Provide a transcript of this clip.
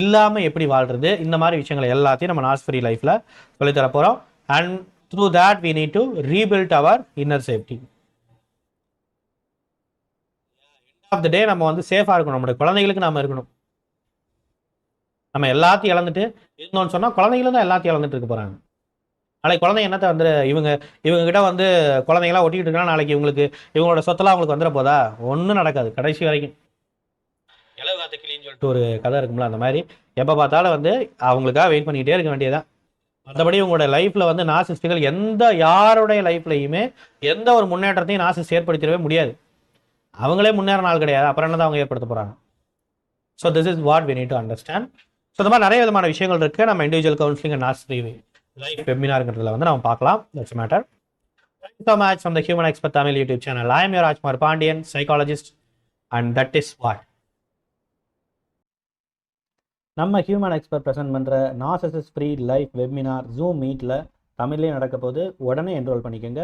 இல்லாமல் எப்படி வாழ்றது, இந்த மாதிரி விஷயங்கள் எல்லாத்தையும் நம்ம நாஸ் ஃப்ரீ லைஃப்பில் சொல்லித்தர போகிறோம். And through that we need to rebuild our inner safety. Of the day நம்ம வந்து சேஃபாக இருக்கணும், நம்மளுடைய குழந்தைகளுக்கு நம்ம இருக்கணும். நம்ம எல்லாத்தையும் இழந்துட்டு இருந்தோம்னு சொன்னால் குழந்தைகளும் தான் எல்லாத்தையும் இழந்துட்டு இருக்க போகிறாங்க. நாளைக்கு குழந்தைங்க என்னத்தை வந்து இவங்க கிட்ட வந்து குழந்தைங்களாம் ஒட்டிக்கிட்டு இருக்காங்க, நாளைக்கு இவங்களோட சொத்தெல்லாம் அவங்களுக்கு வந்துட போதா? ஒன்றும் நடக்காது கடைசி வரைக்கும். இளவு காத்து கிளின்னு சொல்லிட்டு ஒரு கதை இருக்கும்ல, அந்த மாதிரி எப்போ பார்த்தாலும் வந்து அவங்களுக்காக வெயிட் பண்ணிக்கிட்டே இருக்க வேண்டியதான். மற்றபடி உங்களோட லைஃப்ல வந்து நாசிஸ்டுகள் யாருடைய லைஃப்லையுமே எந்த ஒரு முன்னேற்றத்தையும் நாசிஸ்ட் ஏற்படுத்திடவே முடியாது. அவங்களே முன்னேற நாள் கிடையாது, அப்புறம் என்னதான் அவங்க ஏற்படுத்த போறாங்க. So this is what we need to understand. So இந்த மாதிரி நிறைய விதமான விஷயங்கள் இருக்கு. நம்ம இண்டிவிஜுவல் கவுன்சிலிங் அண்ட் நாஸ் ஃப்ரீ லைஃப் வெபினார்ங்கிறதுல வந்து நம்ம பார்க்கலாம். That's matter. Thank you so much from the Human Expert Tamil YouTube channel. I am your Rajkumar Pandian, psychologist, and that is what. நம்ம ஹியூமன் எக்ஸ்பர்ட் ப்ரெசென்ட் பண்ணுற narcissist free life webinar zoom மீட்டில் தமிழ்லேயே நடக்க போது. உடனே enrol பண்ணிக்கோங்க.